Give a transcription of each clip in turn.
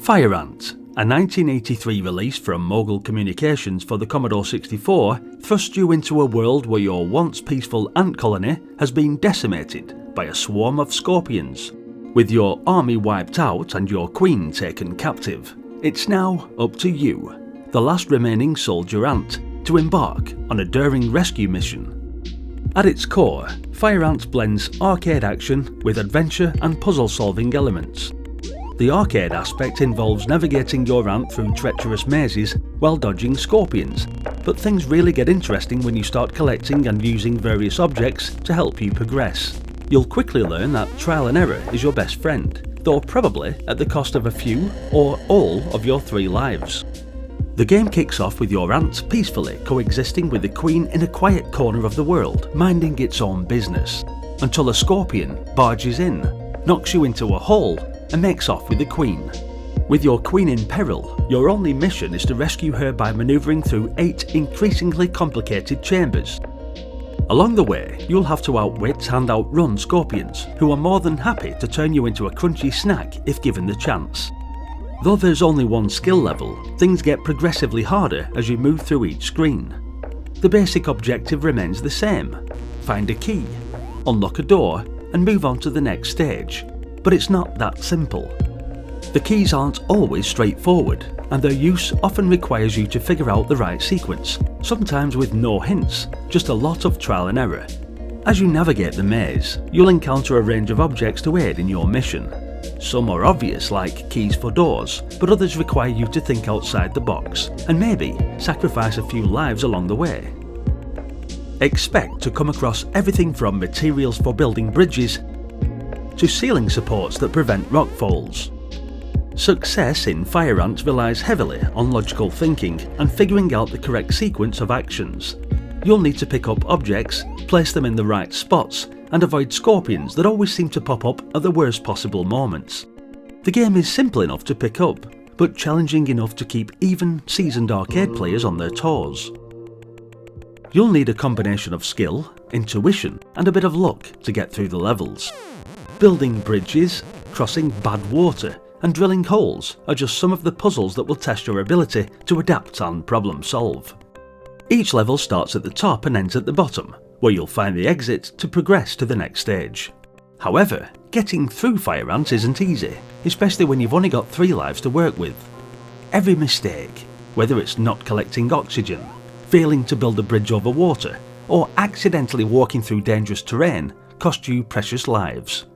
Fire Ant, a 1983 release from Mogul Communications for the Commodore 64, thrusts you into a world where your once peaceful ant colony has been decimated by a swarm of scorpions. With your army wiped out and your queen taken captive, it's now up to you, the last remaining soldier ant, to embark on a daring rescue mission. At its core, Fire Ant blends arcade action with adventure and puzzle-solving elements. The arcade aspect involves navigating your ant through treacherous mazes while dodging scorpions, but things really get interesting when you start collecting and using various objects to help you progress. You'll quickly learn that trial and error is your best friend, though probably at the cost of a few or all of your 3 lives. The game kicks off with your ant peacefully coexisting with the queen in a quiet corner of the world, minding its own business, until a scorpion barges in, knocks you into a hole, and makes off with the queen. With your queen in peril, your only mission is to rescue her by manoeuvring through 8 increasingly complicated chambers. Along the way, you'll have to outwit and outrun scorpions, who are more than happy to turn you into a crunchy snack if given the chance. Though there's only one skill level, things get progressively harder as you move through each screen. The basic objective remains the same: find a key, unlock a door, and move on to the next stage. But it's not that simple. The keys aren't always straightforward, and their use often requires you to figure out the right sequence, sometimes with no hints, just a lot of trial and error. As you navigate the maze, you'll encounter a range of objects to aid in your mission. Some are obvious, like keys for doors, but others require you to think outside the box, and maybe sacrifice a few lives along the way. Expect to come across everything from materials for building bridges to ceiling supports that prevent rock falls. Success in Fire Ant relies heavily on logical thinking and figuring out the correct sequence of actions. You'll need to pick up objects, place them in the right spots, and avoid scorpions that always seem to pop up at the worst possible moments. The game is simple enough to pick up, but challenging enough to keep even seasoned arcade players on their toes. You'll need a combination of skill, intuition, and a bit of luck to get through the levels. Building bridges, crossing bad water, and drilling holes are just some of the puzzles that will test your ability to adapt and problem solve. Each level starts at the top and ends at the bottom, where you'll find the exit to progress to the next stage. However, getting through Fire Ant isn't easy, especially when you've only got 3 lives to work with. Every mistake, whether it's not collecting oxygen, failing to build a bridge over water, or accidentally walking through dangerous terrain, cost you precious lives.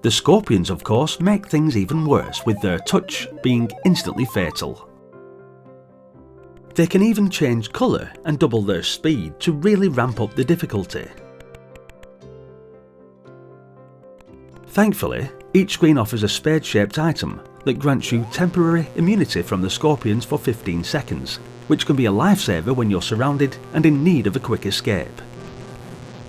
The scorpions, of course, make things even worse, with their touch being instantly fatal. They can even change colour and double their speed to really ramp up the difficulty. Thankfully, each screen offers a spade-shaped item that grants you temporary immunity from the scorpions for 15 seconds, which can be a lifesaver when you're surrounded and in need of a quick escape.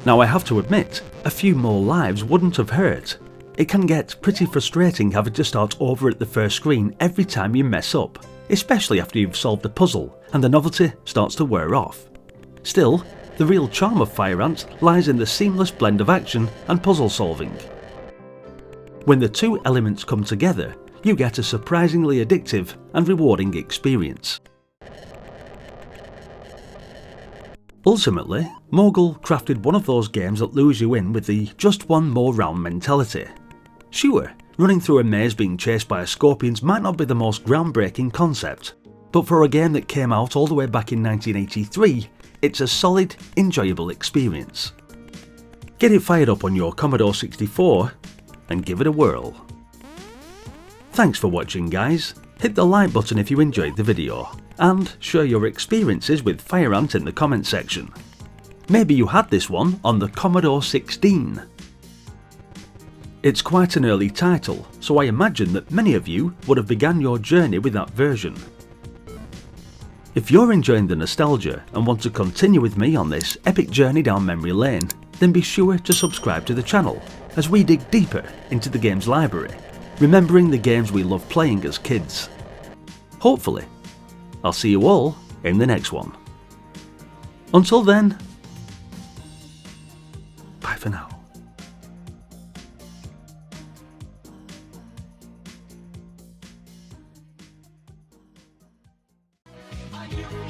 Now, I have to admit, a few more lives wouldn't have hurt. It can get pretty frustrating having to start over at the first screen every time you mess up, especially after you've solved a puzzle and the novelty starts to wear off. Still, the real charm of Fire Ant lies in the seamless blend of action and puzzle solving. When the 2 elements come together, you get a surprisingly addictive and rewarding experience. Ultimately, Mogul crafted one of those games that lures you in with the just one more round mentality. Sure, running through a maze being chased by scorpions might not be the most groundbreaking concept, but for a game that came out all the way back in 1983, it's a solid, enjoyable experience. Get it fired up on your Commodore 64 and give it a whirl. Thanks for watching, guys. Hit the like button if you enjoyed the video, and share your experiences with Fire Ant in the comment section. Maybe you had this one on the Commodore 16. It's quite an early title, so I imagine that many of you would have begun your journey with that version. If you're enjoying the nostalgia and want to continue with me on this epic journey down memory lane, then be sure to subscribe to the channel as we dig deeper into the game's library, remembering the games we loved playing as kids. Hopefully, I'll see you all in the next one. Until then, bye for now. like you.